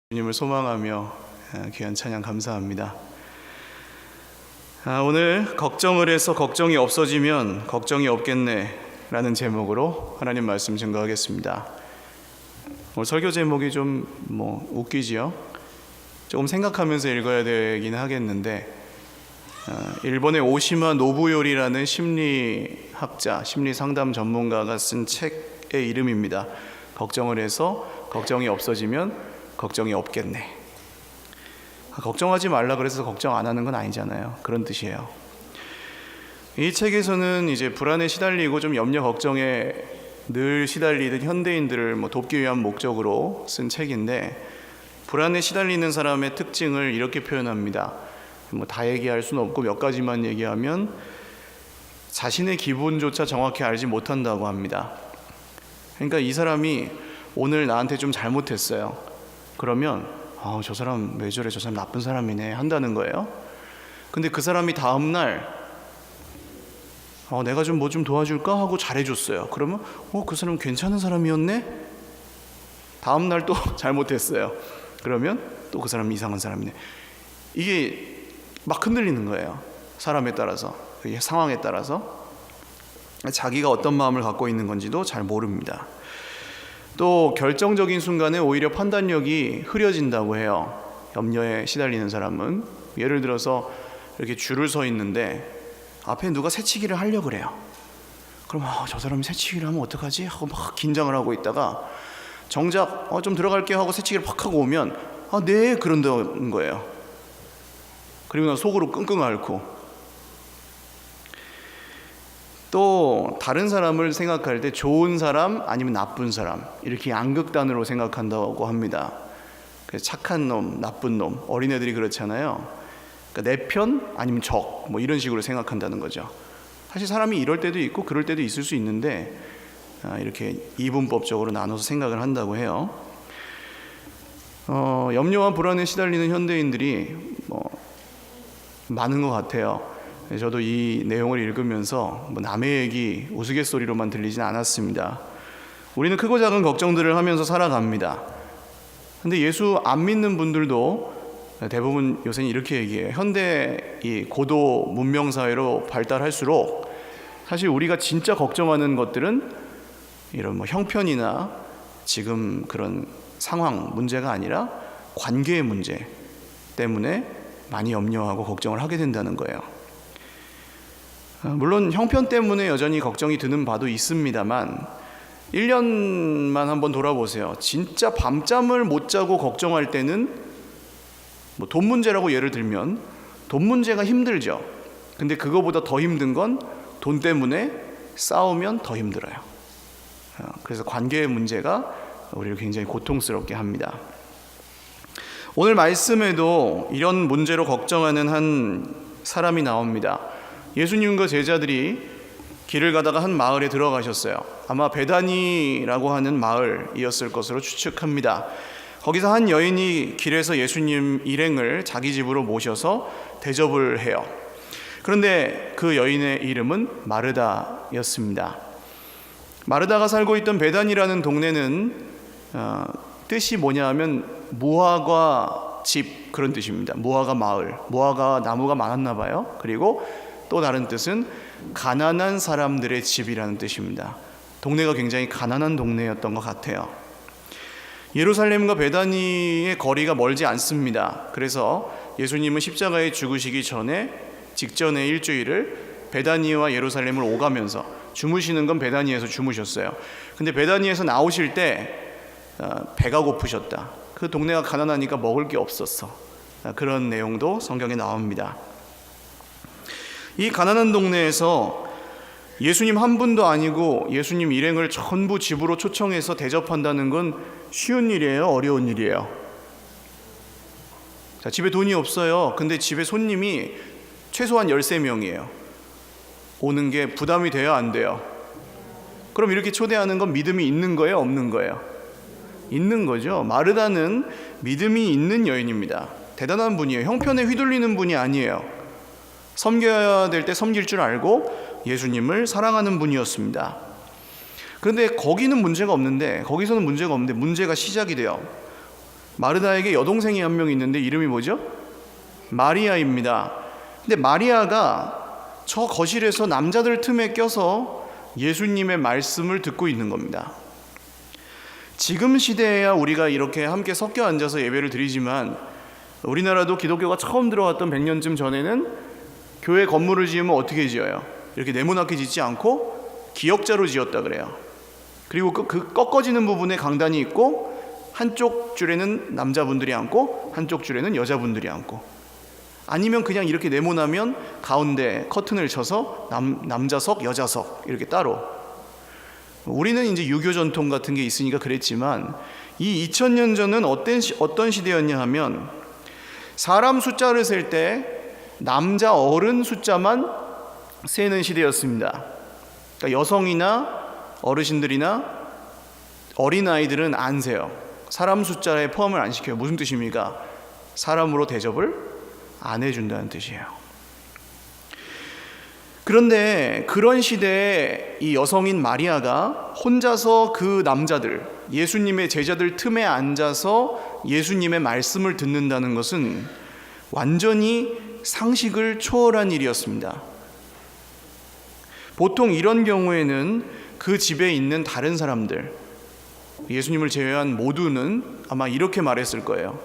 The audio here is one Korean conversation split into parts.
주님을 소망하며 귀한 찬양 감사합니다. 오늘 걱정을 해서 걱정이 없어지면 걱정이 없겠네 라는 제목으로 하나님 말씀 증거하겠습니다. 오늘 설교 제목이 좀 웃기지요? 조금 생각하면서 읽어야 되긴 하겠는데, 일본의 오시마 노부요리라는 심리학자, 심리상담 전문가가 쓴 책의 이름입니다. 걱정을 해서 걱정이 없어지면 걱정이 없겠네. 걱정하지 말라 그래서 걱정 안 하는 건 아니잖아요. 그런 뜻이에요. 이 책에서는 이제 불안에 시달리고 좀 염려 걱정에 늘 시달리는 현대인들을 돕기 위한 목적으로 쓴 책인데, 불안에 시달리는 사람의 특징을 이렇게 표현합니다. 다 얘기할 수는 없고 몇 가지만 얘기하면, 자신의 기분조차 정확히 알지 못한다고 합니다. 그러니까 이 사람이 오늘 나한테 좀 잘못했어요. 그러면 저 사람 왜 저래, 저 사람 나쁜 사람이네 한다는 거예요. 근데 그 사람이 다음날 내가 좀 뭐 좀 도와줄까 하고 잘해줬어요. 그러면 그 사람 괜찮은 사람이었네. 다음날 또 잘못했어요. 그러면 또 그 사람 이상한 사람이네. 이게 막 흔들리는 거예요. 사람에 따라서, 상황에 따라서. 자기가 어떤 마음을 갖고 있는 건지도 잘 모릅니다. 또 결정적인 순간에 오히려 판단력이 흐려진다고 해요. 염려에 시달리는 사람은. 예를 들어서 이렇게 줄을 서 있는데 앞에 누가 새치기를 하려고 그래요. 그럼 저 사람이 새치기를 하면 어떡하지? 하고 막 긴장을 하고 있다가 정작 좀 들어갈게요 하고 새치기를 팍 하고 오면 네 그런다는 거예요. 그리고 난 속으로 끙끙 앓고. 또 다른 사람을 생각할 때 좋은 사람 아니면 나쁜 사람, 이렇게 양극단으로 생각한다고 합니다. 착한 놈, 나쁜 놈, 어린애들이 그렇잖아요. 그러니까 내 편 아니면 적, 이런 식으로 생각한다는 거죠. 사실 사람이 이럴 때도 있고 그럴 때도 있을 수 있는데, 이렇게 이분법적으로 나눠서 생각을 한다고 해요. 염려와 불안에 시달리는 현대인들이 많은 것 같아요. 저도 이 내용을 읽으면서 남의 얘기 우스갯소리로만 들리진 않았습니다. 우리는 크고 작은 걱정들을 하면서 살아갑니다. 근데 예수 안 믿는 분들도 대부분 요새는 이렇게 얘기해요. 현대 이 고도 문명 사회로 발달할수록 사실 우리가 진짜 걱정하는 것들은 이런 형편이나 지금 그런 상황 문제가 아니라 관계의 문제 때문에 많이 염려하고 걱정을 하게 된다는 거예요. 물론 형편 때문에 여전히 걱정이 드는 바도 있습니다만, 1년만 한번 돌아보세요. 진짜 밤잠을 못 자고 걱정할 때는 돈 문제라고 예를 들면 돈 문제가 힘들죠. 근데 그거보다 더 힘든 건 돈 때문에 싸우면 더 힘들어요. 그래서 관계의 문제가 우리를 굉장히 고통스럽게 합니다. 오늘 말씀에도 이런 문제로 걱정하는 한 사람이 나옵니다. 예수님과 제자들이 길을 가다가 한 마을에 들어가셨어요. 아마 베다니라고 하는 마을이었을 것으로 추측합니다. 거기서 한 여인이 길에서 예수님 일행을 자기 집으로 모셔서 대접을 해요. 그런데 그 여인의 이름은 마르다였습니다. 마르다가 살고 있던 베다니라는 동네는 뜻이 뭐냐 하면 무화과 집, 그런 뜻입니다. 무화과 마을, 무화과 나무가 많았나 봐요. 그리고 또 다른 뜻은 가난한 사람들의 집이라는 뜻입니다. 동네가 굉장히 가난한 동네였던 것 같아요. 예루살렘과 베다니의 거리가 멀지 않습니다. 그래서 예수님은 십자가에 죽으시기 직전에 일주일을 베다니와 예루살렘을 오가면서, 주무시는 건 베다니에서 주무셨어요. 근데 베다니에서 나오실 때 배가 고프셨다. 그 동네가 가난하니까 먹을 게 없었어. 그런 내용도 성경에 나옵니다. 이 가난한 동네에서 예수님 한 분도 아니고 예수님 일행을 전부 집으로 초청해서 대접한다는 건 쉬운 일이에요? 어려운 일이에요? 자, 집에 돈이 없어요. 근데 집에 손님이 최소한 13명이에요. 오는 게 부담이 돼요? 안 돼요? 그럼 이렇게 초대하는 건 믿음이 있는 거예요? 없는 거예요? 있는 거죠. 마르다는 믿음이 있는 여인입니다. 대단한 분이에요. 형편에 휘둘리는 분이 아니에요. 섬겨야 될 때 섬길 줄 알고 예수님을 사랑하는 분이었습니다. 그런데 거기서는 문제가 없는데 문제가 시작이 돼요. 마르다에게 여동생이 한 명 있는데 이름이 뭐죠? 마리아입니다. 근데 마리아가 저 거실에서 남자들 틈에 껴서 예수님의 말씀을 듣고 있는 겁니다. 지금 시대에야 우리가 이렇게 함께 섞여 앉아서 예배를 드리지만 우리나라도 기독교가 처음 들어왔던 100년쯤 전에는 교회 건물을 지으면 어떻게 지어요? 이렇게 네모나게 짓지 않고 기역자로 지었다 그래요. 그리고 그 꺾어지는 부분에 강단이 있고 한쪽 줄에는 남자분들이 앉고 한쪽 줄에는 여자분들이 앉고, 아니면 그냥 이렇게 네모나면 가운데 커튼을 쳐서 남자석, 여자석 이렇게 따로. 우리는 이제 유교 전통 같은 게 있으니까 그랬지만 이 2000년 전은 어떤 시대였냐 하면 사람 숫자를 셀 때 남자 어른 숫자만 세는 시대였습니다. 그러니까 여성이나 어르신들이나 어린아이들은 안 세요. 사람 숫자에 포함을 안 시켜요. 무슨 뜻입니까? 사람으로 대접을 안 해준다는 뜻이에요. 그런데 그런 시대에 이 여성인 마리아가 혼자서 그 남자들, 예수님의 제자들 틈에 앉아서 예수님의 말씀을 듣는다는 것은 완전히 상식을 초월한 일이었습니다. 보통 이런 경우에는 그 집에 있는 다른 사람들, 예수님을 제외한 모두는 아마 이렇게 말했을 거예요.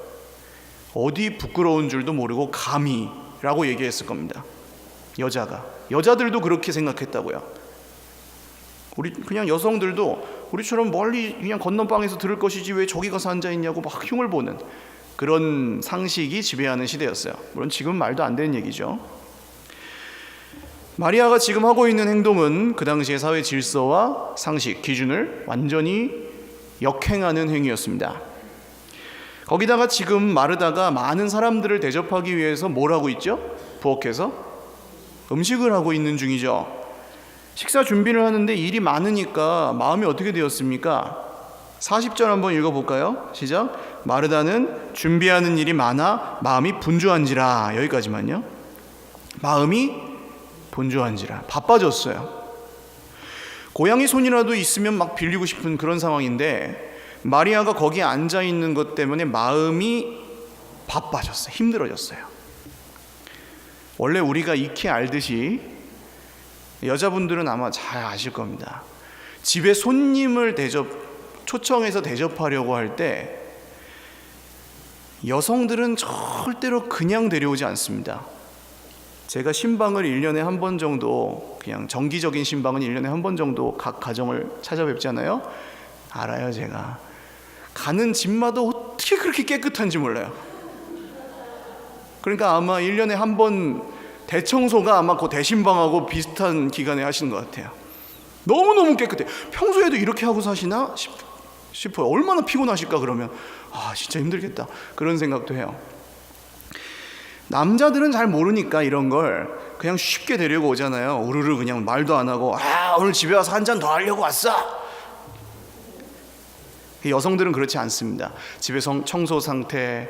어디 부끄러운 줄도 모르고 감히 라고 얘기했을 겁니다. 여자들도 그렇게 생각했다고요. 우리 그냥 여성들도 우리처럼 멀리 그냥 건너방에서 들을 것이지 왜 저기 가서 앉아있냐고 막 흉을 보는 그런 상식이 지배하는 시대였어요. 물론 지금 말도 안 되는 얘기죠. 마리아가 지금 하고 있는 행동은 그 당시의 사회 질서와 상식, 기준을 완전히 역행하는 행위였습니다. 거기다가 지금 마르다가 많은 사람들을 대접하기 위해서 뭘 하고 있죠? 부엌에서 음식을 하고 있는 중이죠. 식사 준비를 하는데 일이 많으니까 마음이 어떻게 되었습니까? 40절 한번 읽어볼까요? 시작. 마르다는 준비하는 일이 많아 마음이 분주한지라. 여기까지만요. 마음이 분주한지라. 바빠졌어요. 고양이 손이라도 있으면 막 빌리고 싶은 그런 상황인데 마리아가 거기에 앉아있는 것 때문에 마음이 바빠졌어요. 힘들어졌어요. 원래 우리가 익히 알듯이 여자분들은 아마 잘 아실 겁니다. 집에 손님을 초청해서 대접하려고 할 때 여성들은 절대로 그냥 데려오지 않습니다. 제가 신방을 1년에 한 번 정도, 그냥 정기적인 신방은 1년에 한 번 정도 각 가정을 찾아뵙잖아요. 알아요. 제가 가는 집마다 어떻게 그렇게 깨끗한지 몰라요. 그러니까 아마 1년에 한 번 대청소가 아마 그 대신방하고 비슷한 기간에 하시는 것 같아요. 너무너무 깨끗해요. 평소에도 이렇게 하고 사시나 싶어요. 얼마나 피곤하실까 그러면. 진짜 힘들겠다 그런 생각도 해요. 남자들은 잘 모르니까 이런 걸 그냥 쉽게 데리고 오잖아요. 우르르 그냥 말도 안 하고 오늘 집에 와서 한 잔 더 하려고 왔어. 여성들은 그렇지 않습니다. 집의 청소 상태,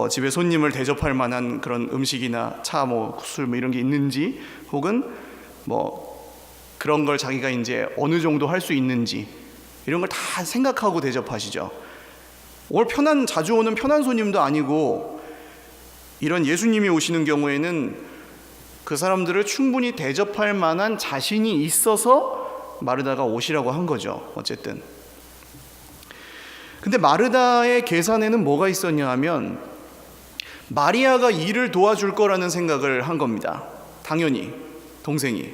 집에 손님을 대접할 만한 그런 음식이나 차, 술 이런 게 있는지, 혹은 그런 걸 자기가 이제 어느 정도 할 수 있는지 이런 걸 다 생각하고 대접하시죠. 자주 오는 편한 손님도 아니고 이런 예수님이 오시는 경우에는 그 사람들을 충분히 대접할 만한 자신이 있어서 마르다가 오시라고 한 거죠. 어쨌든. 근데 마르다의 계산에는 뭐가 있었냐 하면 마리아가 일을 도와줄 거라는 생각을 한 겁니다. 당연히 동생이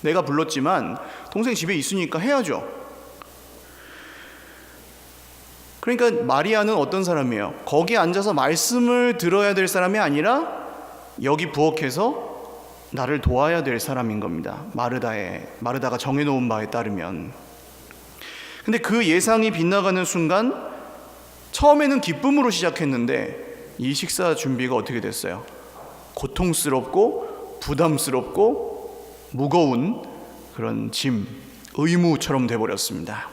내가 불렀지만 동생 집에 있으니까 해야죠. 그러니까 마리아는 어떤 사람이에요? 거기 앉아서 말씀을 들어야 될 사람이 아니라 여기 부엌에서 나를 도와야 될 사람인 겁니다. 마르다가 정해놓은 바에 따르면. 근데 그 예상이 빗나가는 순간 처음에는 기쁨으로 시작했는데 이 식사 준비가 어떻게 됐어요? 고통스럽고 부담스럽고 무거운 그런 짐, 의무처럼 돼버렸습니다.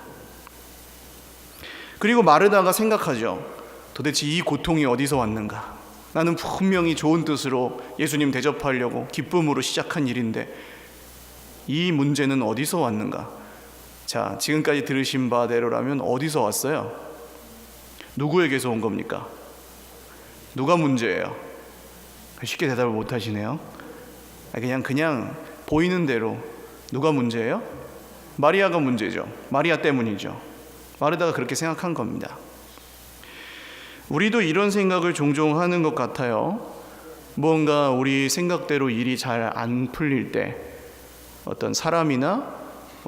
그리고 마르다가 생각하죠. 도대체 이 고통이 어디서 왔는가? 나는 분명히 좋은 뜻으로 예수님 대접하려고 기쁨으로 시작한 일인데 이 문제는 어디서 왔는가? 자, 지금까지 들으신 바대로라면 어디서 왔어요? 누구에게서 온 겁니까? 누가 문제예요? 쉽게 대답을 못 하시네요. 그냥 보이는 대로 누가 문제예요? 마리아가 문제죠. 마리아 때문이죠. 마르다가 그렇게 생각한 겁니다. 우리도 이런 생각을 종종 하는 것 같아요. 뭔가 우리 생각대로 일이 잘 안 풀릴 때 어떤 사람이나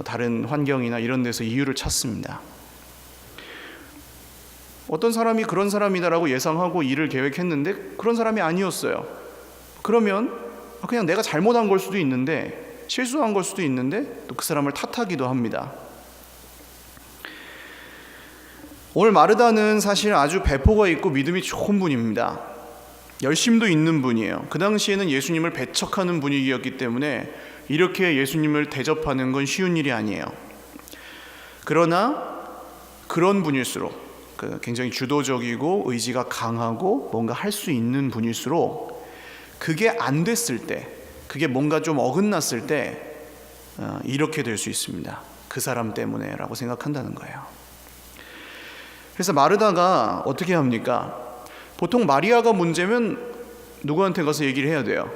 다른 환경이나 이런 데서 이유를 찾습니다. 어떤 사람이 그런 사람이다라고 예상하고 일을 계획했는데 그런 사람이 아니었어요. 그러면 그냥 내가 잘못한 걸 수도 있는데, 실수한 걸 수도 있는데 또 그 사람을 탓하기도 합니다. 오늘 마르다는 사실 아주 배포가 있고 믿음이 좋은 분입니다. 열심도 있는 분이에요. 그 당시에는 예수님을 배척하는 분위기였기 때문에 이렇게 예수님을 대접하는 건 쉬운 일이 아니에요. 그러나 그런 분일수록, 굉장히 주도적이고 의지가 강하고 뭔가 할 수 있는 분일수록 그게 안 됐을 때, 그게 뭔가 좀 어긋났을 때 이렇게 될 수 있습니다. 그 사람 때문에 라고 생각한다는 거예요. 그래서 마르다가 어떻게 합니까? 보통 마리아가 문제면 누구한테 가서 얘기를 해야 돼요?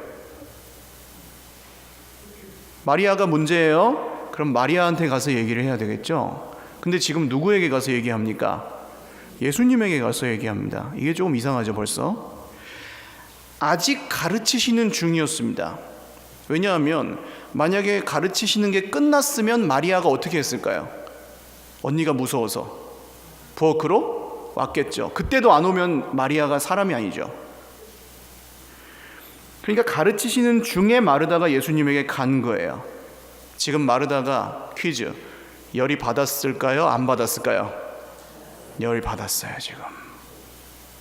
마리아가 문제예요? 그럼 마리아한테 가서 얘기를 해야 되겠죠? 근데 지금 누구에게 가서 얘기합니까? 예수님에게 가서 얘기합니다. 이게 조금 이상하죠, 벌써? 아직 가르치시는 중이었습니다. 왜냐하면 만약에 가르치시는 게 끝났으면 마리아가 어떻게 했을까요? 언니가 무서워서 부엌으로 왔겠죠. 그때도 안 오면 마리아가 사람이 아니죠. 그러니까 가르치시는 중에 마르다가 예수님에게 간 거예요. 지금 마르다가 퀴즈, 열이 받았을까요? 안 받았을까요? 열 받았어요, 지금.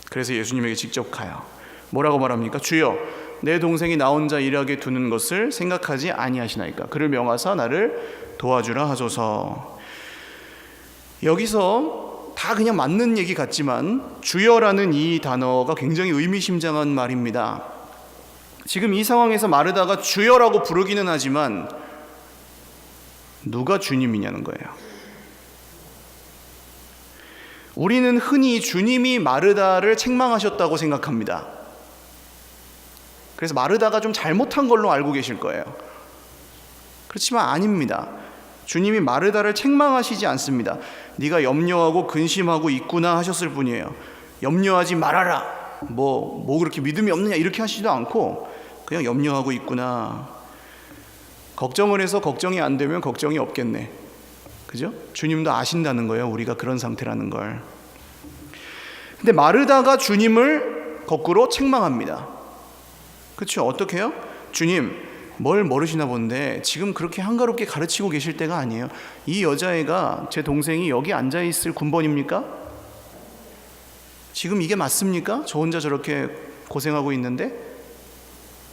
그래서 예수님에게 직접 가요. 뭐라고 말합니까? 주여, 내 동생이 나 혼자 일하게 두는 것을 생각하지 아니하시나이까? 그를 명하사 나를 도와주라 하소서. 여기서 다 그냥 맞는 얘기 같지만 주여라는 이 단어가 굉장히 의미심장한 말입니다. 지금 이 상황에서 마르다가 주여라고 부르기는 하지만 누가 주님이냐는 거예요. 우리는 흔히 주님이 마르다를 책망하셨다고 생각합니다. 그래서 마르다가 좀 잘못한 걸로 알고 계실 거예요. 그렇지만 아닙니다. 주님이 마르다를 책망하시지 않습니다. 네가 염려하고 근심하고 있구나 하셨을 뿐이에요. 염려하지 말아라. 뭐 그렇게 믿음이 없느냐 이렇게 하시지도 않고 그냥 염려하고 있구나. 걱정을 해서 걱정이 안 되면 걱정이 없겠네. 그죠? 주님도 아신다는 거예요. 우리가 그런 상태라는 걸. 근데 마르다가 주님을 거꾸로 책망합니다. 그렇죠? 어떻게 해요? 주님, 뭘 모르시나 본데 지금 그렇게 한가롭게 가르치고 계실 때가 아니에요. 이 여자애가, 제 동생이 여기 앉아있을 군번입니까? 지금 이게 맞습니까? 저 혼자 저렇게 고생하고 있는데?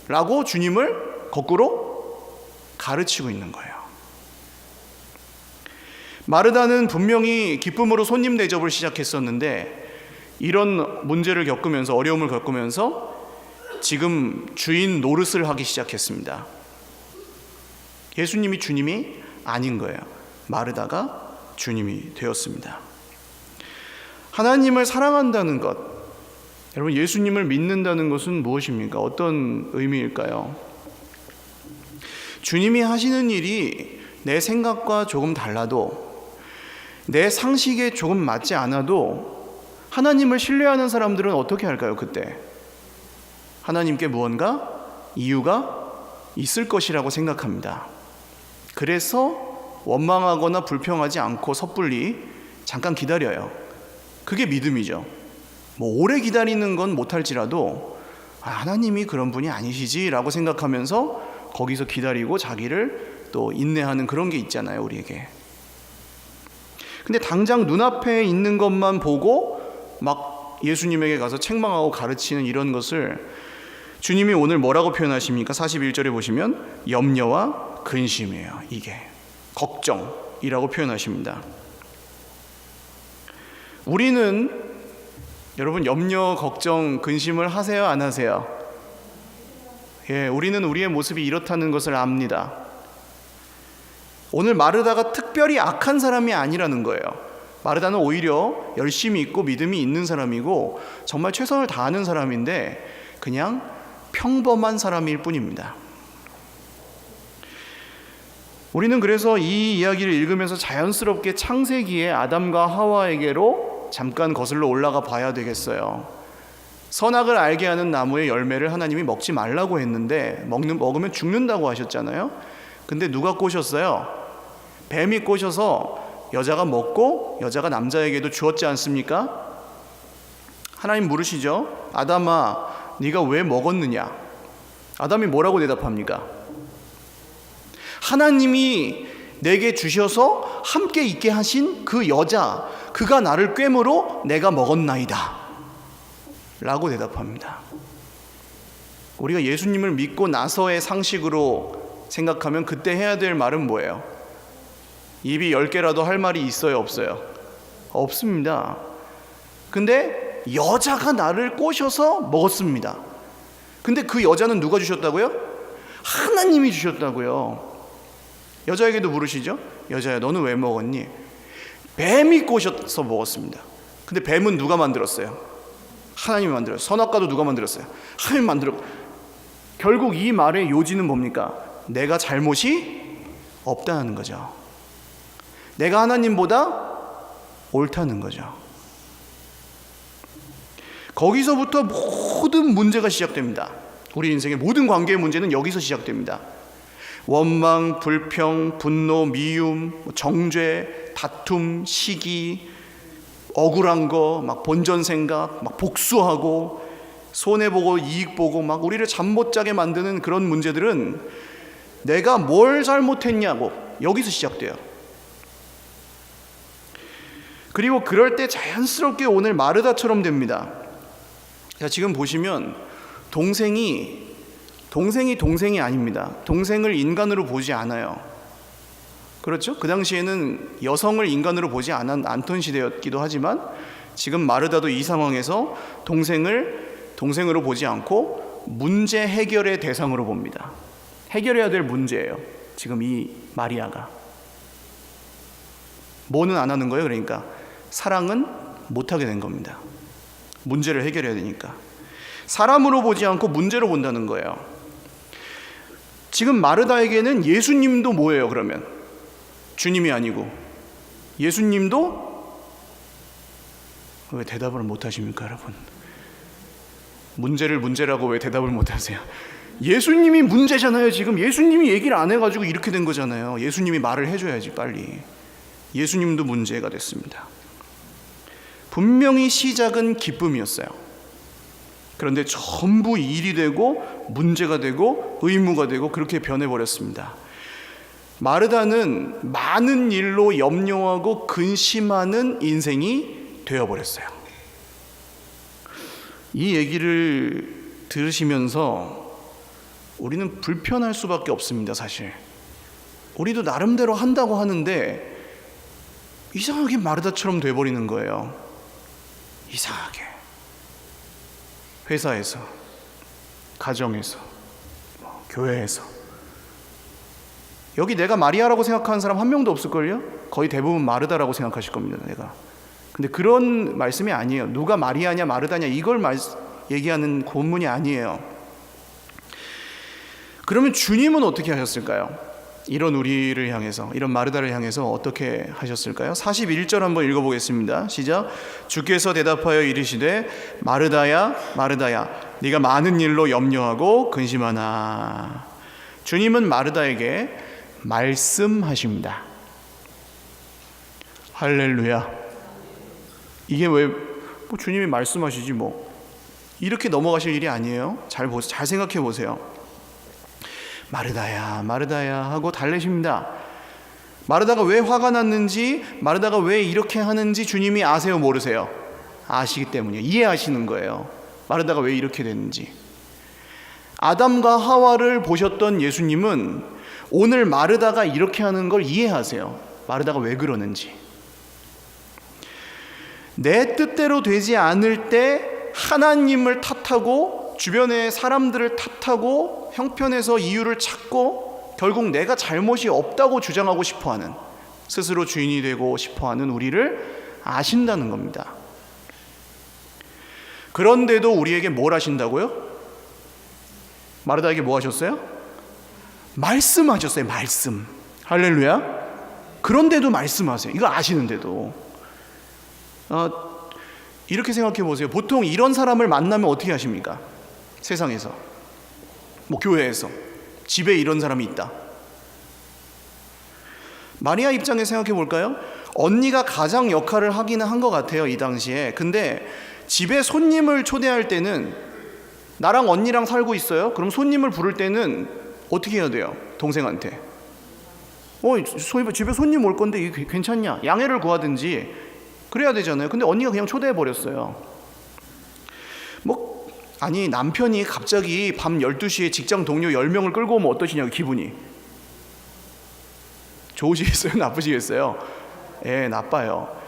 라고 주님을 거꾸로 가르치고 있는 거예요. 마르다는 분명히 기쁨으로 손님 대접을 시작했었는데 이런 문제를 겪으면서, 어려움을 겪으면서 지금 주인 노릇을 하기 시작했습니다. 예수님이 주님이 아닌 거예요. 마르다가 주님이 되었습니다. 하나님을 사랑한다는 것, 여러분, 예수님을 믿는다는 것은 무엇입니까? 어떤 의미일까요? 주님이 하시는 일이 내 생각과 조금 달라도, 내 상식에 조금 맞지 않아도 하나님을 신뢰하는 사람들은 어떻게 할까요? 그때 하나님께 무언가 이유가 있을 것이라고 생각합니다. 그래서 원망하거나 불평하지 않고 섣불리 잠깐 기다려요. 그게 믿음이죠. 오래 기다리는 건 못할지라도 하나님이 그런 분이 아니시지라고 생각하면서 거기서 기다리고 자기를 또 인내하는 그런 게 있잖아요, 우리에게. 근데 당장 눈앞에 있는 것만 보고 막 예수님에게 가서 책망하고 가르치는 이런 것을 주님이 오늘 뭐라고 표현하십니까? 41절에 보시면 염려와 근심이에요. 이게 걱정이라고 표현하십니다. 우리는 여러분 염려, 걱정, 근심을 하세요? 안 하세요? 예, 우리는 우리의 모습이 이렇다는 것을 압니다. 오늘 마르다가 특별히 악한 사람이 아니라는 거예요. 마르다는 오히려 열심히 있고 믿음이 있는 사람이고 정말 최선을 다하는 사람인데 그냥 평범한 사람일 뿐입니다. 우리는 그래서 이 이야기를 읽으면서 자연스럽게 창세기의 아담과 하와에게로 잠깐 거슬러 올라가 봐야 되겠어요. 선악을 알게 하는 나무의 열매를 하나님이 먹지 말라고 했는데 먹으면 죽는다고 하셨잖아요. 근데 누가 꼬셨어요? 뱀이 꼬셔서 여자가 먹고 여자가 남자에게도 주었지 않습니까? 하나님 물으시죠. 아담아, 네가 왜 먹었느냐? 아담이 뭐라고 대답합니까? 하나님이 내게 주셔서 함께 있게 하신 그 여자, 그가 나를 꿰므로 내가 먹었나이다 라고 대답합니다. 우리가 예수님을 믿고 나서의 상식으로 생각하면 그때 해야 될 말은 뭐예요? 입이 10개라도 할 말이 있어요, 없어요? 없습니다. 근데 여자가 나를 꼬셔서 먹었습니다. 근데 그 여자는 누가 주셨다고요? 하나님이 주셨다고요. 여자에게도 물으시죠. 여자야, 너는 왜 먹었니? 뱀이 꼬셔서 먹었습니다. 근데 뱀은 누가 만들었어요? 하나님이 만들었어요. 선악과도 누가 만들었어요? 하나님이 만들었고. 결국 이 말의 요지는 뭡니까? 내가 잘못이 없다는 거죠. 내가 하나님보다 옳다는 거죠. 거기서부터 모든 문제가 시작됩니다. 우리 인생의 모든 관계의 문제는 여기서 시작됩니다. 원망, 불평, 분노, 미움, 정죄, 다툼, 시기, 억울한 거, 막 본전 생각, 막 복수하고 손해보고 이익보고 막 우리를 잠 못 자게 만드는 그런 문제들은 내가 뭘 잘못했냐고 여기서 시작돼요. 그리고 그럴 때 자연스럽게 오늘 마르다처럼 됩니다. 자, 지금 보시면 동생이 아닙니다. 동생을 인간으로 보지 않아요. 그렇죠? 그 당시에는 여성을 인간으로 보지 않던 시대였기도 하지만 지금 마르다도 이 상황에서 동생으로 보지 않고 문제 해결의 대상으로 봅니다. 해결해야 될 문제예요. 지금 이 마리아가. 뭐는 안 하는 거예요? 그러니까 사랑은 못하게 된 겁니다. 문제를 해결해야 되니까. 사람으로 보지 않고 문제로 본다는 거예요. 지금 마르다에게는 예수님도 뭐예요, 그러면? 주님이 아니고 예수님도 왜 대답을 못 하십니까, 여러분? 문제를 문제라고 왜 대답을 못 하세요? 예수님이 문제잖아요. 지금 예수님이 얘기를 안 해가지고 이렇게 된 거잖아요. 예수님이 말을 해줘야지 빨리. 예수님도 문제가 됐습니다. 분명히 시작은 기쁨이었어요. 그런데 전부 일이 되고 문제가 되고 의무가 되고 그렇게 변해버렸습니다. 마르다는 많은 일로 염려하고 근심하는 인생이 되어버렸어요. 이 얘기를 들으시면서 우리는 불편할 수밖에 없습니다. 사실 우리도 나름대로 한다고 하는데 이상하게 마르다처럼 돼버리는 거예요. 이상하게. 회사에서, 가정에서, 교회에서. 여기 내가 마리아라고 생각하는 사람 한 명도 없을걸요? 거의 대부분 마르다라고 생각하실 겁니다. 내가. 근데 그런 말씀이 아니에요. 누가 마리아냐 마르다냐 이걸 얘기하는 본문이 아니에요. 그러면 주님은 어떻게 하셨을까요? 이런 우리를 향해서, 이런 마르다를 향해서 어떻게 하셨을까요? 41절 한번 읽어보겠습니다. 시작. 주께서 대답하여 이르시되 마르다야 마르다야 네가 많은 일로 염려하고 근심하나. 주님은 마르다에게 말씀하십니다. 할렐루야. 이게 왜 주님이 말씀하시지 이렇게 넘어가실 일이 아니에요. 잘 생각해 보세요. 마르다야 마르다야 하고 달래십니다. 마르다가 왜 화가 났는지, 마르다가 왜 이렇게 하는지 주님이 아세요, 모르세요? 아시기 때문이에요. 이해하시는 거예요. 마르다가 왜 이렇게 됐는지. 아담과 하와를 보셨던 예수님은 오늘 마르다가 이렇게 하는 걸 이해하세요. 마르다가 왜 그러는지. 내 뜻대로 되지 않을 때 하나님을 탓하고 주변의 사람들을 탓하고 형편에서 이유를 찾고 결국 내가 잘못이 없다고 주장하고 싶어하는, 스스로 주인이 되고 싶어하는 우리를 아신다는 겁니다. 그런데도 우리에게 뭘 하신다고요? 마르다에게 뭐 하셨어요? 말씀하셨어요. 말씀. 할렐루야. 그런데도 말씀하세요. 이거 아시는데도. 이렇게 생각해 보세요. 보통 이런 사람을 만나면 어떻게 하십니까? 세상에서, 뭐 교회에서, 집에 이런 사람이 있다. 마리아 입장에 생각해 볼까요? 언니가 가장 역할을 하기는 한 것 같아요, 이 당시에. 근데 집에 손님을 초대할 때는, 나랑 언니랑 살고 있어요. 그럼 손님을 부를 때는 어떻게 해야 돼요? 동생한테 집에 손님 올 건데 이게 괜찮냐? 양해를 구하든지 그래야 되잖아요. 근데 언니가 그냥 초대해 버렸어요. 아니, 남편이 갑자기 밤 12시에 직장 동료 10명을 끌고 오면 어떠시냐고, 기분이. 좋으시겠어요? 나쁘시겠어요? 예, 나빠요.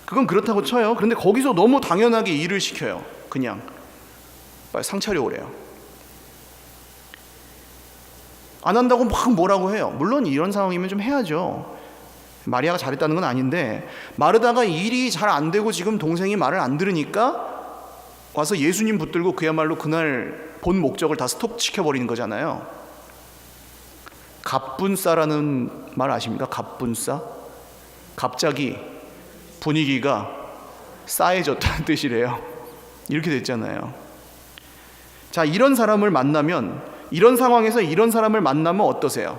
그건 그렇다고 쳐요. 그런데 거기서 너무 당연하게 일을 시켜요. 그냥 빨리 상 차려오래요. 안 한다고 막 뭐라고 해요. 물론 이런 상황이면 좀 해야죠. 마리아가 잘했다는 건 아닌데, 마르다가 일이 잘 안 되고 지금 동생이 말을 안 들으니까 와서 예수님 붙들고 그야말로 그날 본 목적을 다 스톱시켜버리는 거잖아요. 갑분싸라는 말 아십니까? 갑분싸? 갑자기 분위기가 싸해졌다는 뜻이래요. 이렇게 됐잖아요. 자, 이런 사람을 만나면, 이런 상황에서 이런 사람을 만나면 어떠세요?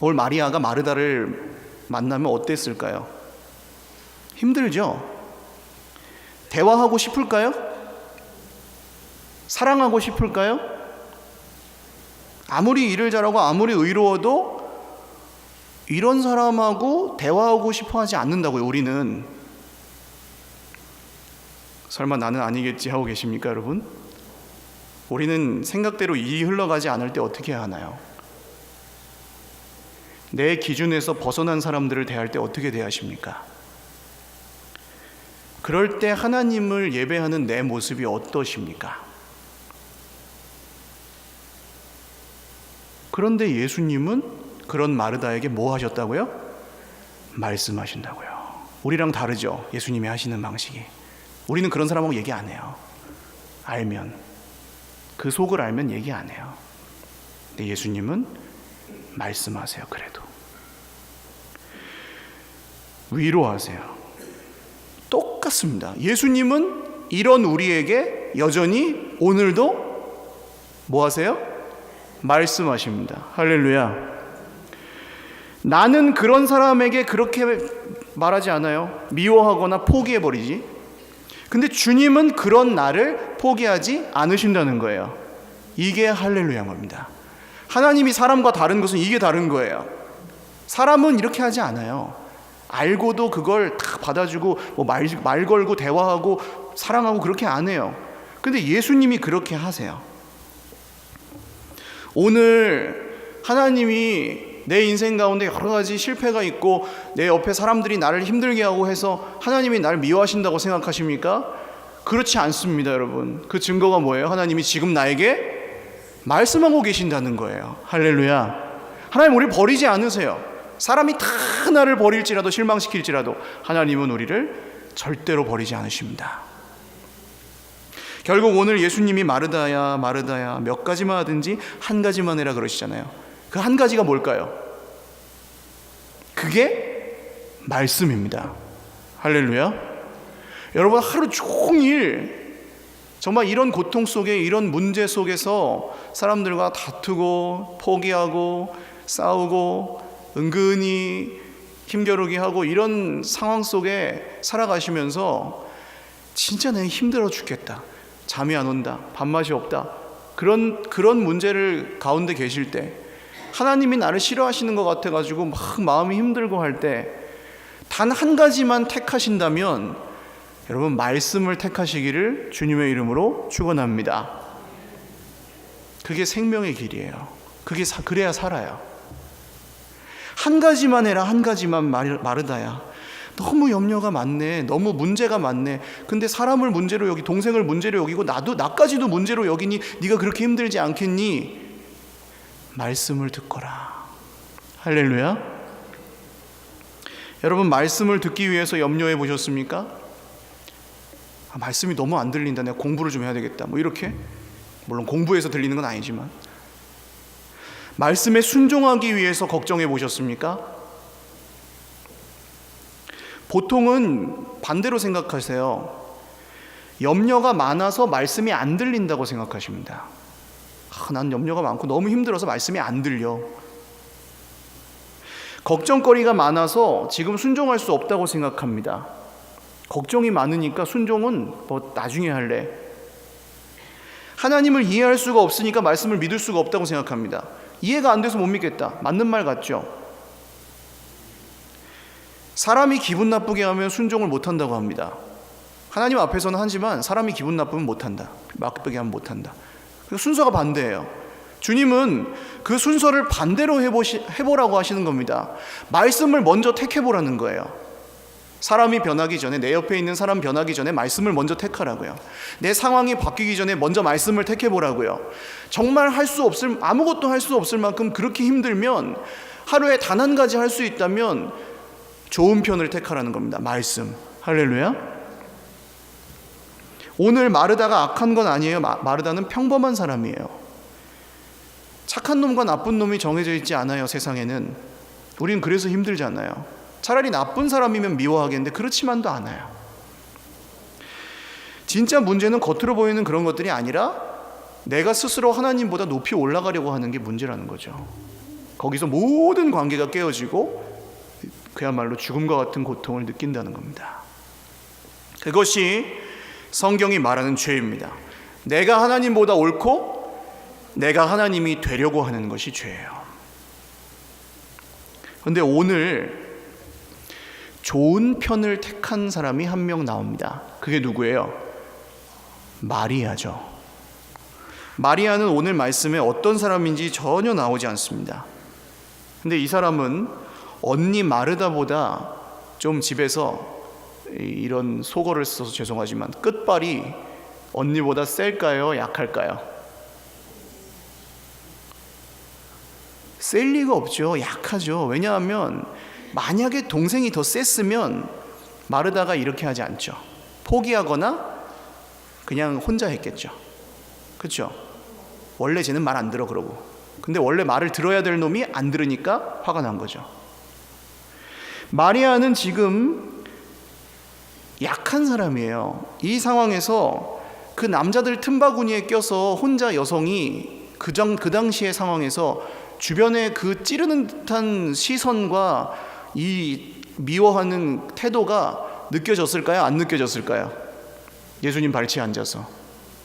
오늘 마리아가 마르다를 만나면 어땠을까요? 힘들죠? 대화하고 싶을까요? 사랑하고 싶을까요? 아무리 일을 잘하고 아무리 의로워도 이런 사람하고 대화하고 싶어 하지 않는다고요, 우리는. 설마 나는 아니겠지 하고 계십니까, 여러분? 우리는 생각대로 일이 흘러가지 않을 때 어떻게 해야 하나요? 내 기준에서 벗어난 사람들을 대할 때 어떻게 대하십니까? 그럴 때 하나님을 예배하는 내 모습이 어떠십니까? 그런데 예수님은 그런 마르다에게 뭐 하셨다고요? 말씀하신다고요. 우리랑 다르죠, 예수님이 하시는 방식이. 우리는 그런 사람하고 얘기 안 해요. 알면, 그 속을 알면 얘기 안 해요. 근데 예수님은 말씀하세요. 그래도 위로하세요. 똑같습니다. 예수님은 이런 우리에게 여전히 오늘도 뭐 하세요? 말씀하십니다. 할렐루야. 나는 그런 사람에게 그렇게 말하지 않아요. 미워하거나 포기해버리지. 근데 주님은 그런 나를 포기하지 않으신다는 거예요. 이게 할렐루야인 겁니다. 하나님이 사람과 다른 것은 이게 다른 거예요. 사람은 이렇게 하지 않아요. 알고도 그걸 다 받아주고 말 걸고 대화하고 사랑하고 그렇게 안 해요. 근데 예수님이 그렇게 하세요. 오늘 하나님이 내 인생 가운데 여러 가지 실패가 있고 내 옆에 사람들이 나를 힘들게 하고 해서 하나님이 나를 미워하신다고 생각하십니까? 그렇지 않습니다, 여러분. 그 증거가 뭐예요? 하나님이 지금 나에게 말씀하고 계신다는 거예요. 할렐루야. 하나님 우리를 버리지 않으세요. 사람이 다 나를 버릴지라도 실망시킬지라도 하나님은 우리를 절대로 버리지 않으십니다. 결국 오늘 예수님이 마르다야 마르다야 몇 가지만 하든지 한 가지만 해라 그러시잖아요. 그 한 가지가 뭘까요? 그게 말씀입니다. 할렐루야. 여러분, 하루 종일 정말 이런 고통 속에, 이런 문제 속에서 사람들과 다투고 포기하고 싸우고 은근히 힘겨루기 하고 이런 상황 속에 살아가시면서 진짜 내가 힘들어 죽겠다, 잠이 안 온다, 밥맛이 없다, 그런 문제를 가운데 계실 때 하나님이 나를 싫어하시는 것 같아가지고 막 마음이 힘들고 할 때 단 한 가지만 택하신다면 여러분, 말씀을 택하시기를 주님의 이름으로 축원합니다. 그게 생명의 길이에요. 그래야 살아요. 한 가지만 해라, 한 가지만 마르다야. 너무 염려가 많네, 너무 문제가 많네. 근데 사람을 문제로 여기, 동생을 문제로 여기고 나까지도 문제로 여기니 네가 그렇게 힘들지 않겠니? 말씀을 듣거라. 할렐루야. 여러분, 말씀을 듣기 위해서 염려해 보셨습니까? 말씀이 너무 안 들린다, 내가 공부를 좀 해야 되겠다, 뭐 이렇게. 물론 공부해서 들리는 건 아니지만 말씀에 순종하기 위해서 걱정해 보셨습니까? 보통은 반대로 생각하세요. 염려가 많아서 말씀이 안 들린다고 생각하십니다. 난 염려가 많고 너무 힘들어서 말씀이 안 들려. 걱정거리가 많아서 지금 순종할 수 없다고 생각합니다. 걱정이 많으니까 순종은 뭐 나중에 할래. 하나님을 이해할 수가 없으니까 말씀을 믿을 수가 없다고 생각합니다. 이해가 안 돼서 못 믿겠다. 맞는 말 같죠? 사람이 기분 나쁘게 하면 순종을 못한다고 합니다. 하나님 앞에서는 하지만 사람이 기분 나쁘면 못한다. 나쁘게 하면 못한다. 순서가 반대예요. 주님은 그 순서를 반대로 해보라고 하시는 겁니다. 말씀을 먼저 택해보라는 거예요. 사람이 변하기 전에, 내 옆에 있는 사람 변하기 전에 말씀을 먼저 택하라고요. 내 상황이 바뀌기 전에 먼저 말씀을 택해보라고요. 정말 아무것도 할 수 없을 만큼 그렇게 힘들면, 하루에 단 한 가지 할 수 있다면 좋은 편을 택하라는 겁니다. 말씀. 할렐루야. 오늘 마르다가 악한 건 아니에요. 마르다는 평범한 사람이에요. 착한 놈과 나쁜 놈이 정해져 있지 않아요. 세상에는. 우린 그래서 힘들잖아요. 차라리 나쁜 사람이면 미워하겠는데 그렇지만도 않아요. 진짜 문제는 겉으로 보이는 그런 것들이 아니라 내가 스스로 하나님보다 높이 올라가려고 하는 게 문제라는 거죠. 거기서 모든 관계가 깨어지고 그야말로 죽음과 같은 고통을 느낀다는 겁니다. 그것이 성경이 말하는 죄입니다. 내가 하나님보다 옳고 내가 하나님이 되려고 하는 것이 죄예요. 그런데 오늘 좋은 편을 택한 사람이 한 명 나옵니다. 그게 누구예요? 마리아죠. 마리아는 오늘 말씀에 어떤 사람인지 전혀 나오지 않습니다. 근데 이 사람은 언니 마르다보다 좀 집에서 이런 속어를 써서 죄송하지만 끝발이 언니보다 셀까요? 약할까요? 셀 리가 없죠. 약하죠. 왜냐하면 만약에 동생이 더 셌으면 마르다가 이렇게 하지 않죠. 포기하거나 그냥 혼자 했겠죠. 그렇죠? 원래 쟤는 말 안 들어 그러고. 근데 원래 말을 들어야 될 놈이 안 들으니까 화가 난 거죠. 마리아는 지금 약한 사람이에요. 이 상황에서 그 남자들 틈바구니에 껴서 혼자 여성이 그 당시의 상황에서 주변에 그 찌르는 듯한 시선과 이 미워하는 태도가 느껴졌을까요? 안 느껴졌을까요? 예수님 발치에 앉아서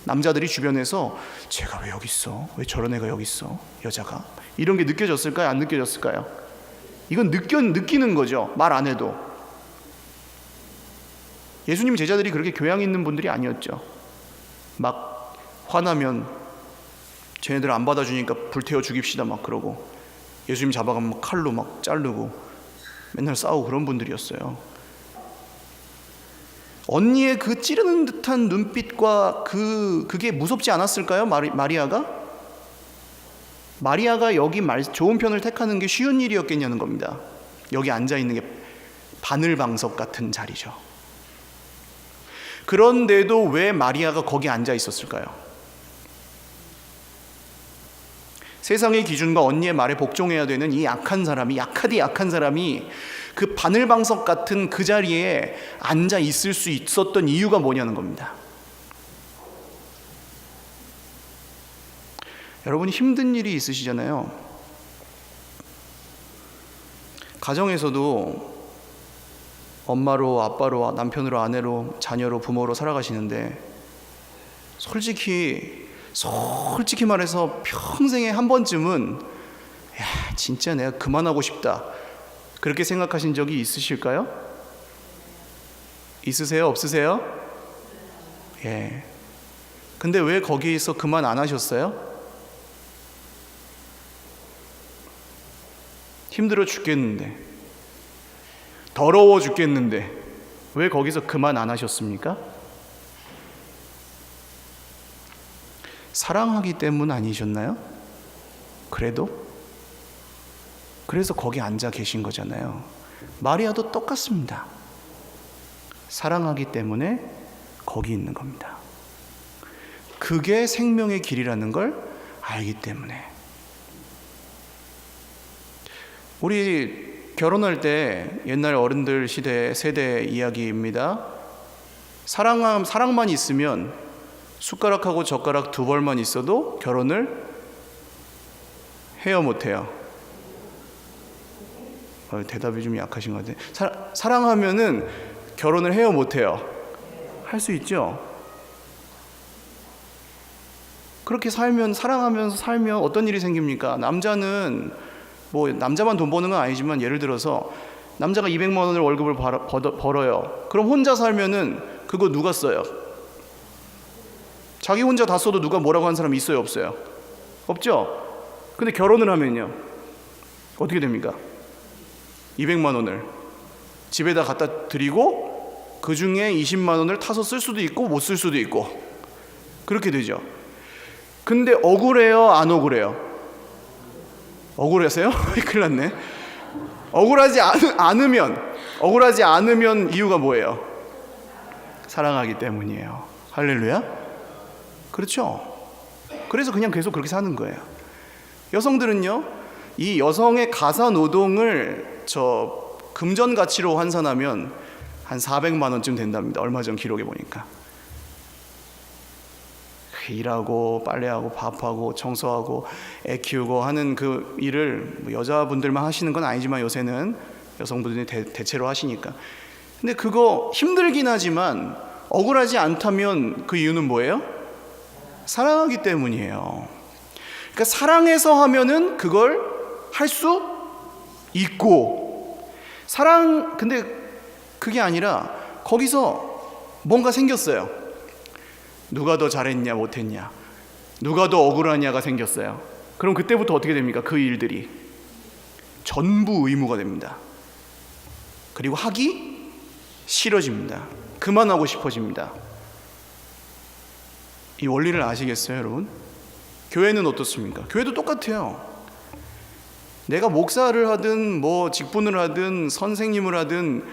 남자들이 주변에서 쟤가 왜 여기 있어? 왜 저런 애가 여기 있어? 여자가? 이런 게 느껴졌을까요? 안 느껴졌을까요? 이건 느끼는 거죠. 말 안 해도. 예수님 제자들이 그렇게 교양 있는 분들이 아니었죠. 막 화나면 쟤네들 안 받아주니까 불태워 죽입시다 막 그러고, 예수님 잡아가면 막 칼로 막 자르고 맨날 싸우고 그런 분들이었어요. 언니의 그 찌르는 듯한 눈빛과 그게 무섭지 않았을까요? 마리아가 여기 좋은 편을 택하는 게 쉬운 일이었겠냐는 겁니다. 여기 앉아있는 게 바늘방석 같은 자리죠. 그런데도 왜 마리아가 거기 앉아 있었을까요? 세상의 기준과 언니의 말에 복종해야 되는 이 약한 사람이 그 바늘방석 같은 그 자리에 앉아 있을 수 있었던 이유가 뭐냐는 겁니다. 여러분, 힘든 일이 있으시잖아요. 가정에서도 엄마로, 아빠로, 남편으로, 아내로, 자녀로, 부모로 살아가시는데 솔직히 말해서 평생에 한 번쯤은 진짜 내가 그만하고 싶다, 그렇게 생각하신 적이 있으실까요? 있으세요? 없으세요? 예. 근데 왜 거기에서 그만 안 하셨어요? 힘들어 죽겠는데, 더러워 죽겠는데 왜 거기서 그만 안 하셨습니까? 사랑하기 때문 아니셨나요? 그래서 거기 앉아 계신 거잖아요. 마리아도 똑같습니다. 사랑하기 때문에 거기 있는 겁니다. 그게 생명의 길이라는 걸 알기 때문에. 우리 결혼할 때 옛날 어른들 세대 이야기입니다. 사랑만 있으면 숟가락하고 젓가락 두 벌만 있어도 결혼을 해요, 못해요? 대답이 좀 약하신 것 같아요. 사랑하면은 결혼을 해요, 못해요? 할 수 있죠. 그렇게 사랑하면서 살면 어떤 일이 생깁니까? 남자는 남자만 돈 버는 건 아니지만, 예를 들어서 남자가 200만 원을 월급을 벌어요. 그럼 혼자 살면은 그거 누가 써요? 자기 혼자 다 써도 누가 뭐라고 하는 사람이 있어요, 없어요? 없죠? 근데 결혼을 하면요, 어떻게 됩니까? 200만 원을 집에다 갖다 드리고 그 중에 20만 원을 타서 쓸 수도 있고 못 쓸 수도 있고 그렇게 되죠. 근데 억울해요, 안 억울해요? 억울하세요? 큰일 났네. 억울하지 않으면 이유가 뭐예요? 사랑하기 때문이에요. 할렐루야. 그렇죠. 그래서 그냥 계속 그렇게 사는 거예요. 여성들은요, 이 여성의 가사 노동을 금전 가치로 환산하면 한 400만 원쯤 된답니다. 얼마 전 기록에 보니까. 일하고 빨래하고 밥하고 청소하고 애 키우고 하는 그 일을 여자분들만 하시는 건 아니지만 요새는 여성분들이 대체로 하시니까. 근데 그거 힘들긴 하지만 억울하지 않다면 그 이유는 뭐예요? 사랑하기 때문이에요. 그러니까 사랑해서 하면은 그걸 할 수 있고, 근데 그게 아니라 거기서 뭔가 생겼어요. 누가 더 잘했냐 못했냐, 누가 더 억울하냐가 생겼어요. 그럼 그때부터 어떻게 됩니까? 그 일들이 전부 의무가 됩니다. 그리고 하기 싫어집니다. 그만하고 싶어집니다. 이 원리를 아시겠어요, 여러분? 교회는 어떻습니까? 교회도 똑같아요. 내가 목사를 하든 직분을 하든 선생님을 하든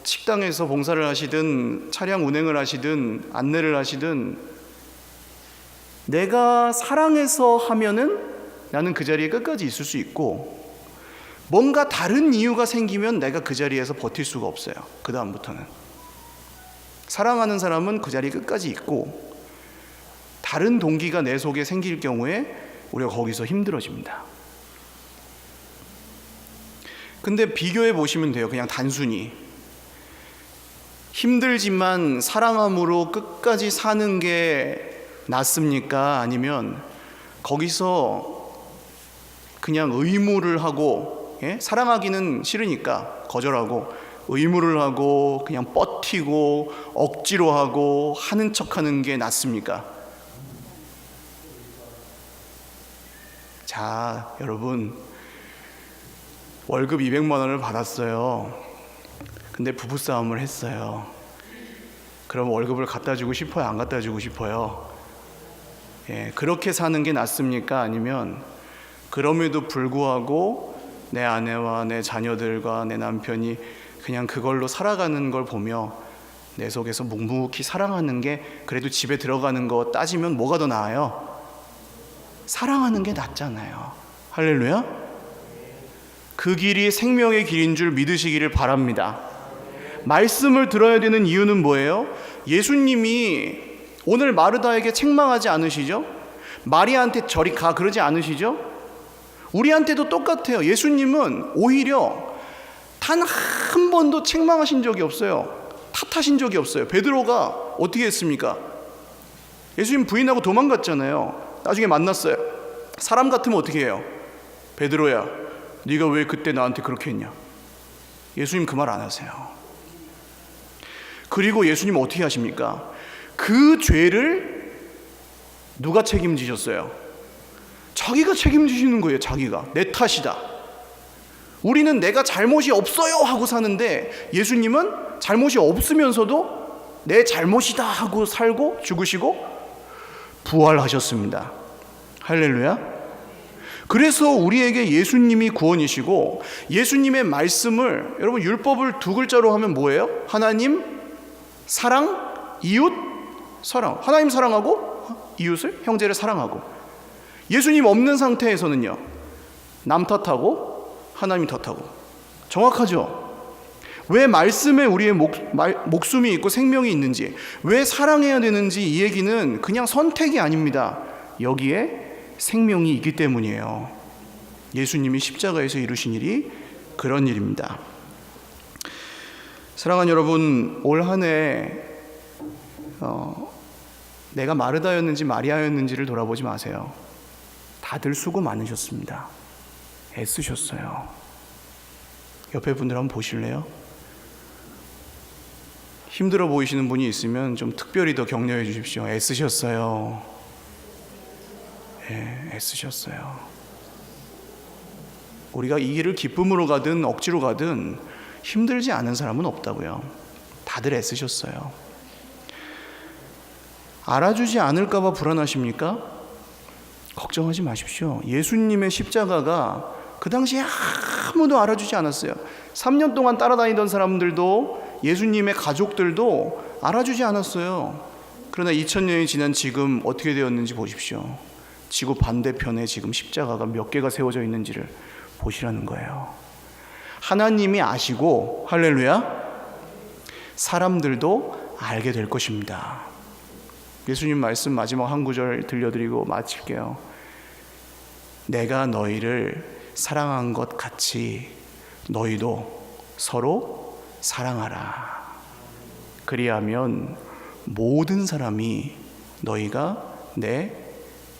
식당에서 봉사를 하시든 차량 운행을 하시든 안내를 하시든, 내가 사랑해서 하면은 나는 그 자리에 끝까지 있을 수 있고, 뭔가 다른 이유가 생기면 내가 그 자리에서 버틸 수가 없어요. 그 다음부터는 사랑하는 사람은 그 자리에 끝까지 있고, 다른 동기가 내 속에 생길 경우에 우리가 거기서 힘들어집니다. 근데 비교해 보시면 돼요. 그냥 단순히 힘들지만 사랑함으로 끝까지 사는 게 낫습니까? 아니면 거기서 그냥 의무를 하고, 사랑하기는 싫으니까 거절하고 의무를 하고 그냥 버티고 억지로 하고 하는 척하는 게 낫습니까? 자, 여러분, 월급 200만 원을 받았어요. 근데 부부싸움을 했어요. 그럼 월급을 갖다 주고 싶어요? 안 갖다 주고 싶어요? 그렇게 사는 게 낫습니까? 아니면 그럼에도 불구하고 내 아내와 내 자녀들과 내 남편이 그냥 그걸로 살아가는 걸 보며 내 속에서 묵묵히 사랑하는 게, 그래도 집에 들어가는 거 따지면 뭐가 더 나아요? 사랑하는 게 낫잖아요. 할렐루야. 그 길이 생명의 길인 줄 믿으시기를 바랍니다. 말씀을 들어야 되는 이유는 뭐예요? 예수님이 오늘 마르다에게 책망하지 않으시죠? 마리아한테 저리 가 그러지 않으시죠? 우리한테도 똑같아요. 예수님은 오히려 단 한 번도 책망하신 적이 없어요. 탓하신 적이 없어요. 베드로가 어떻게 했습니까? 예수님 부인하고 도망갔잖아요. 나중에 만났어요. 사람 같으면 어떻게 해요? 베드로야, 네가 왜 그때 나한테 그렇게 했냐? 예수님 그 말 안 하세요. 그리고 예수님 어떻게 하십니까? 그 죄를 누가 책임지셨어요? 자기가 책임지시는 거예요. 자기가. 내 탓이다. 우리는 내가 잘못이 없어요 하고 사는데, 예수님은 잘못이 없으면서도 내 잘못이다 하고 살고 죽으시고 부활하셨습니다. 할렐루야. 그래서 우리에게 예수님이 구원이시고, 예수님의 말씀을, 여러분 율법을 두 글자로 하면 뭐예요? 하나님 사랑, 이웃 사랑. 하나님 사랑하고 이웃을, 형제를 사랑하고. 예수님 없는 상태에서는요, 남 탓하고 하나님 탓하고. 정확하죠? 왜 말씀에 우리의 목숨이 있고 생명이 있는지, 왜 사랑해야 되는지, 이 얘기는 그냥 선택이 아닙니다. 여기에 생명이 있기 때문이에요. 예수님이 십자가에서 이루신 일이 그런 일입니다. 사랑하는 여러분, 올 한 해 내가 마르다였는지 마리아였는지를 돌아보지 마세요. 다들 수고 많으셨습니다. 애쓰셨어요. 옆에 분들 한번 보실래요? 힘들어 보이시는 분이 있으면 좀 특별히 더 격려해 주십시오. 애쓰셨어요. 애쓰셨어요. 우리가 이 길을 기쁨으로 가든 억지로 가든 힘들지 않은 사람은 없다고요. 다들 애쓰셨어요. 알아주지 않을까 봐 불안하십니까? 걱정하지 마십시오. 예수님의 십자가가 그 당시에 아무도 알아주지 않았어요. 3년 동안 따라다니던 사람들도, 예수님의 가족들도 알아주지 않았어요. 그러나 2000년이 지난 지금 어떻게 되었는지 보십시오. 지구 반대편에 지금 십자가가 몇 개가 세워져 있는지를 보시라는 거예요. 하나님이 아시고, 할렐루야, 사람들도 알게 될 것입니다. 예수님 말씀 마지막 한 구절 들려드리고 마칠게요. 내가 너희를 사랑한 것 같이 너희도 서로 사랑하라. 그리하면 모든 사람이 너희가 내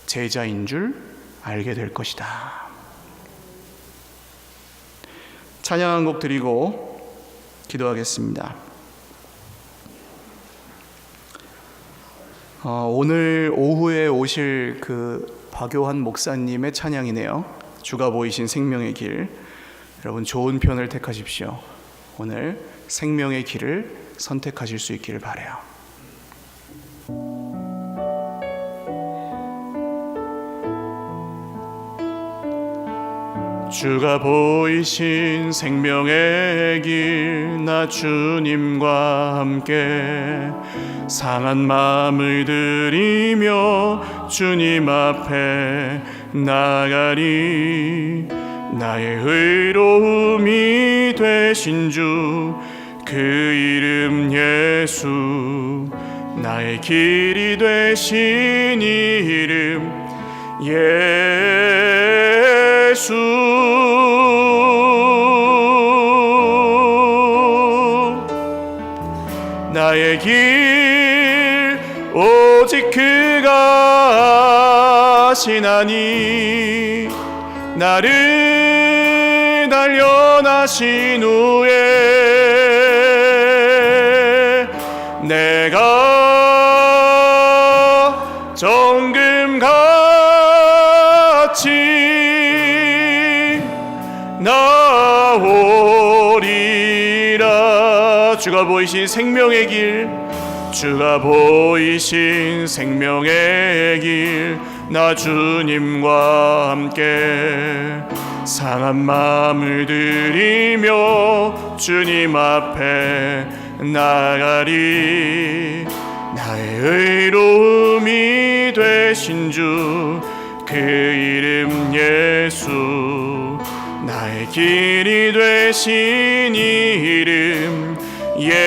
제자인 줄 알게 될 것이다. 찬양 한 곡 드리고 기도하겠습니다. 오늘 오후에 오실 그 박요한 목사님의 찬양이네요. 주가 보이신 생명의 길. 여러분 좋은 편을 택하십시오. 오늘 생명의 길을 선택하실 수 있기를 바라요. 주가 보이신 생명의 길, 나 주님과 함께 상한 마음을 들이며 주님 앞에 나가리. 나의 의로움이 되신 주, 그 이름 예수. 나의 길이 되신 이름 예수. 나의 길 오직 그가 아시나니. 나를 단련하신 후에 내가 정금같이 나오리라. 주가 보이신 생명의 길, 주가 보이신 생명의 길, 나 주님과 함께 상한 마음을 들이며 주님 앞에 나가리. 나의 의로움이 되신 주, 그 이름 예수. 나의 길이 되신 이름 예수.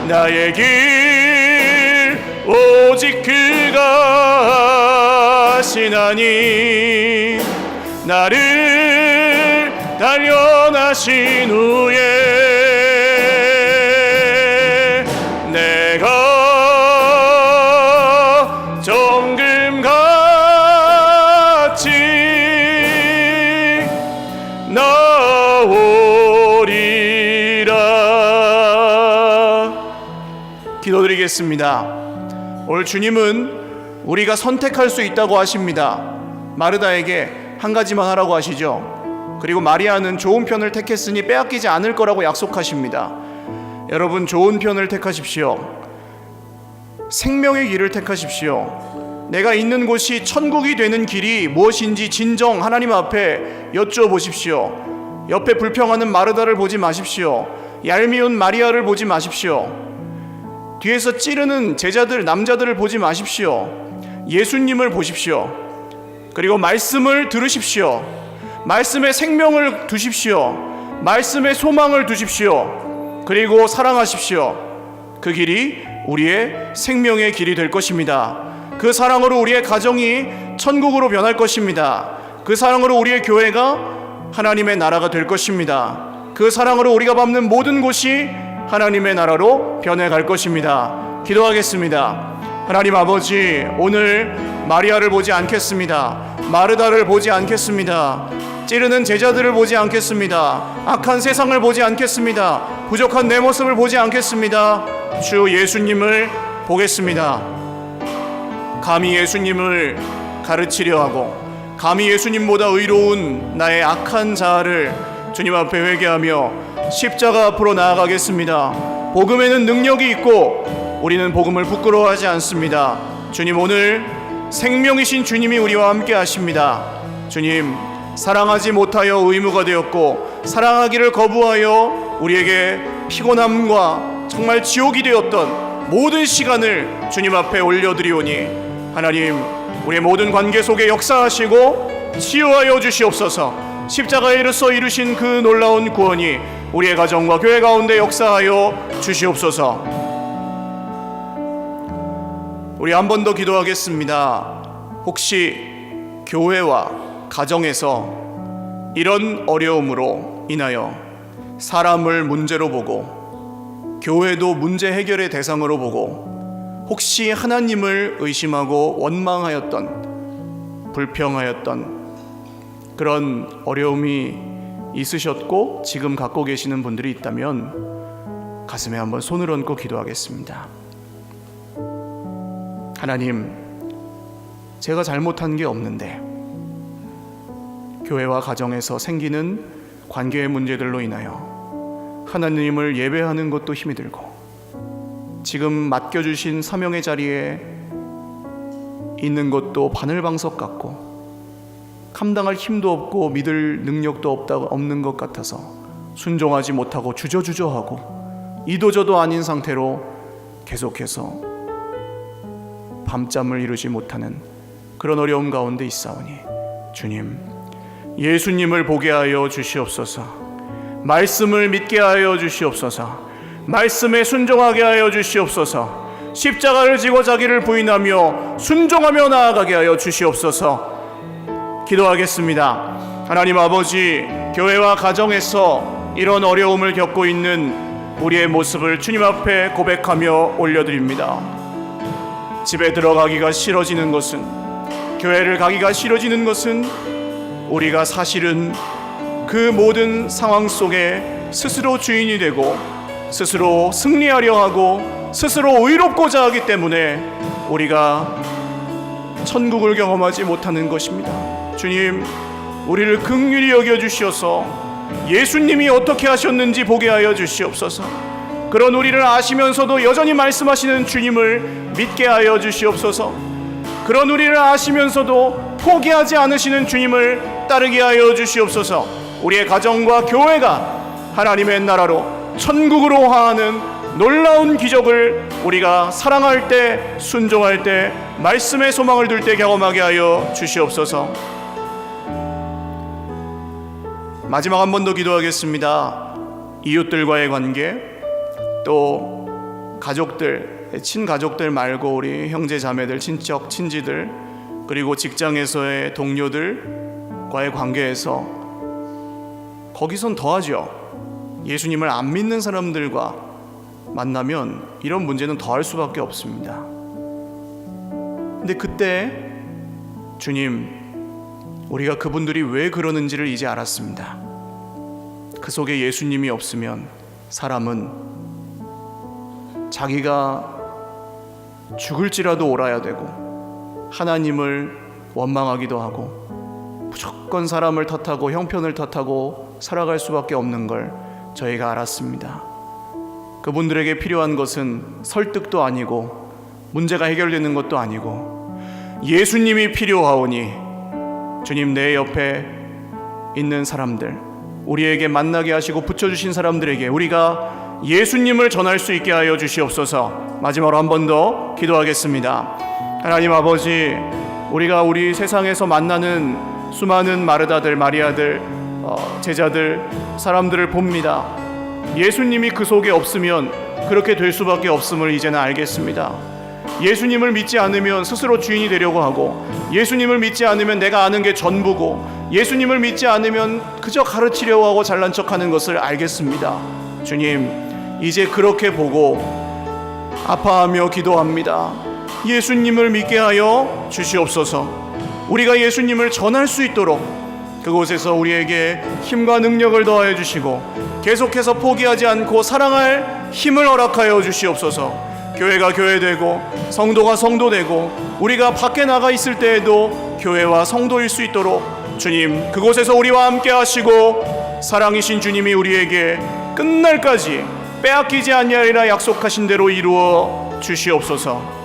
나의 길 오직 그가 아시나니. 나를 단련하신 후에 내가 정금같이 나오리라. 기도드리겠습니다. 오늘 주님은 우리가 선택할 수 있다고 하십니다. 마르다에게 한 가지만 하라고 하시죠. 그리고 마리아는 좋은 편을 택했으니 빼앗기지 않을 거라고 약속하십니다. 여러분, 좋은 편을 택하십시오. 생명의 길을 택하십시오. 내가 있는 곳이 천국이 되는 길이 무엇인지 진정 하나님 앞에 여쭈어보십시오. 옆에 불평하는 마르다를 보지 마십시오. 얄미운 마리아를 보지 마십시오. 뒤에서 찌르는 제자들, 남자들을 보지 마십시오. 예수님을 보십시오. 그리고 말씀을 들으십시오. 말씀에 생명을 두십시오. 말씀에 소망을 두십시오. 그리고 사랑하십시오. 그 길이 우리의 생명의 길이 될 것입니다. 그 사랑으로 우리의 가정이 천국으로 변할 것입니다. 그 사랑으로 우리의 교회가 하나님의 나라가 될 것입니다. 그 사랑으로 우리가 밟는 모든 곳이 하나님의 나라로 변해갈 것입니다. 기도하겠습니다. 하나님 아버지, 오늘 마리아를 보지 않겠습니다. 마르다를 보지 않겠습니다. 찌르는 제자들을 보지 않겠습니다. 악한 세상을 보지 않겠습니다. 부족한 내 모습을 보지 않겠습니다. 주 예수님을 보겠습니다. 감히 예수님을 가르치려 하고 감히 예수님보다 의로운 나의 악한 자아를 주님 앞에 회개하며 십자가 앞으로 나아가겠습니다. 복음에는 능력이 있고 우리는 복음을 부끄러워하지 않습니다. 주님, 오늘 생명이신 주님이 우리와 함께 하십니다. 주님, 사랑하지 못하여 의무가 되었고 사랑하기를 거부하여 우리에게 피곤함과 정말 지옥이 되었던 모든 시간을 주님 앞에 올려드리오니 하나님, 우리의 모든 관계 속에 역사하시고 치유하여 주시옵소서. 십자가에 이르서 이루신 그 놀라운 구원이 우리의 가정과 교회 가운데 역사하여 주시옵소서. 우리 한 번 더 기도하겠습니다. 혹시 교회와 가정에서 이런 어려움으로 인하여 사람을 문제로 보고 교회도 문제 해결의 대상으로 보고 혹시 하나님을 의심하고 원망하였던, 불평하였던 그런 어려움이 있으셨고 지금 갖고 계시는 분들이 있다면 가슴에 한번 손을 얹고 기도하겠습니다. 하나님, 제가 잘못한 게 없는데 교회와 가정에서 생기는 관계의 문제들로 인하여 하나님을 예배하는 것도 힘이 들고 지금 맡겨주신 사명의 자리에 있는 것도 바늘방석 같고 감당할 힘도 없고 믿을 능력도 없는 것 같아서 순종하지 못하고 주저주저하고 이도저도 아닌 상태로 계속해서 밤잠을 이루지 못하는 그런 어려움 가운데 있사오니 주님, 예수님을 보게 하여 주시옵소서. 말씀을 믿게 하여 주시옵소서. 말씀에 순종하게 하여 주시옵소서. 십자가를 지고 자기를 부인하며 순종하며 나아가게 하여 주시옵소서. 기도하겠습니다. 하나님 아버지, 교회와 가정에서 이런 어려움을 겪고 있는 우리의 모습을 주님 앞에 고백하며 올려드립니다. 집에 들어가기가 싫어지는 것은, 교회를 가기가 싫어지는 것은 우리가 사실은 그 모든 상황 속에 스스로 주인이 되고 스스로 승리하려 하고 스스로 의롭고자 하기 때문에 우리가 천국을 경험하지 못하는 것입니다. 주님, 우리를 긍휼히 여겨주시어서 예수님이 어떻게 하셨는지 보게 하여 주시옵소서. 그런 우리를 아시면서도 여전히 말씀하시는 주님을 믿게 하여 주시옵소서. 그런 우리를 아시면서도 포기하지 않으시는 주님을 따르게 하여 주시옵소서. 우리의 가정과 교회가 하나님의 나라로 천국으로 화하는 놀라운 기적을 우리가 사랑할 때, 순종할 때, 말씀의 소망을 둘 때 경험하게 하여 주시옵소서. 마지막 한 번 더 기도하겠습니다. 이웃들과의 관계, 또 가족들, 친가족들 말고 우리 형제 자매들, 친척, 친지들, 그리고 직장에서의 동료들과의 관계에서 거기선 더하죠. 예수님을 안 믿는 사람들과 만나면 이런 문제는 더할 수밖에 없습니다. 근데 그때 주님, 우리가 그분들이 왜 그러는지를 이제 알았습니다. 그 속에 예수님이 없으면 사람은 자기가 죽을지라도 옳아야 되고 하나님을 원망하기도 하고 무조건 사람을 탓하고 형편을 탓하고 살아갈 수밖에 없는 걸 저희가 알았습니다. 그분들에게 필요한 것은 설득도 아니고 문제가 해결되는 것도 아니고 예수님이 필요하오니 주님, 내 옆에 있는 사람들, 우리에게 만나게 하시고 붙여주신 사람들에게 우리가 예수님을 전할 수 있게 하여 주시옵소서. 마지막으로 한 번 더 기도하겠습니다. 하나님 아버지, 우리가 우리 세상에서 만나는 수많은 마르다들, 마리아들, 제자들, 사람들을 봅니다. 예수님이 그 속에 없으면 그렇게 될 수밖에 없음을 이제는 알겠습니다. 예수님을 믿지 않으면 스스로 주인이 되려고 하고, 예수님을 믿지 않으면 내가 아는 게 전부고, 예수님을 믿지 않으면 그저 가르치려고 하고 잘난 척하는 것을 알겠습니다. 주님, 이제 그렇게 보고 아파하며 기도합니다. 예수님을 믿게 하여 주시옵소서. 우리가 예수님을 전할 수 있도록 그곳에서 우리에게 힘과 능력을 더하여 주시고 계속해서 포기하지 않고 사랑할 힘을 허락하여 주시옵소서. 교회가 교회되고 성도가 성도되고 우리가 밖에 나가 있을 때에도 교회와 성도일 수 있도록 주님, 그곳에서 우리와 함께 하시고 사랑이신 주님이 우리에게 끝날까지 빼앗기지 아니하리라 약속하신 대로 이루어 주시옵소서.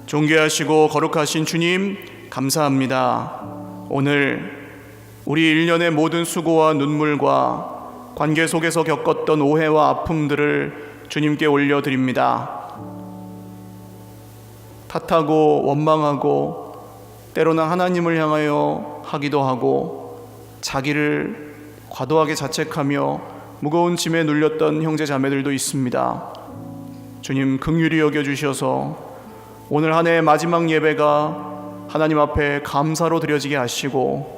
존귀하시고 거룩하신 주님, 감사합니다. 오늘 우리 1년의 모든 수고와 눈물과 관계 속에서 겪었던 오해와 아픔들을 주님께 올려드립니다. 탓하고 원망하고 때로는 하나님을 향하여 하기도 하고 자기를 과도하게 자책하며 무거운 짐에 눌렸던 형제 자매들도 있습니다. 주님, 긍휼히 여겨주셔서 오늘 한 해의 마지막 예배가 하나님 앞에 감사로 드려지게 하시고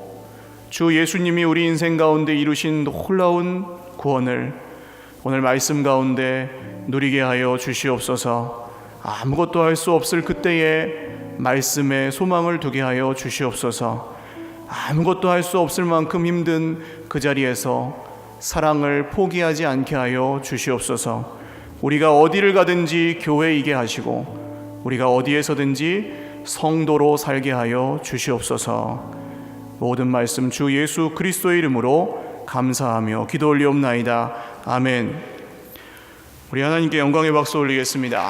주 예수님이 우리 인생 가운데 이루신 놀라운 구원을 오늘 말씀 가운데 누리게 하여 주시옵소서. 아무것도 할 수 없을 그때에 말씀에 소망을 두게 하여 주시옵소서. 아무것도 할 수 없을 만큼 힘든 그 자리에서 사랑을 포기하지 않게 하여 주시옵소서. 우리가 어디를 가든지 교회이게 하시고 우리가 어디에서든지 성도로 살게 하여 주시옵소서. 모든 말씀 주 예수 그리스도의 이름으로 감사하며 기도 올리옵나이다. 아멘. 우리 하나님께 영광의 박수 올리겠습니다.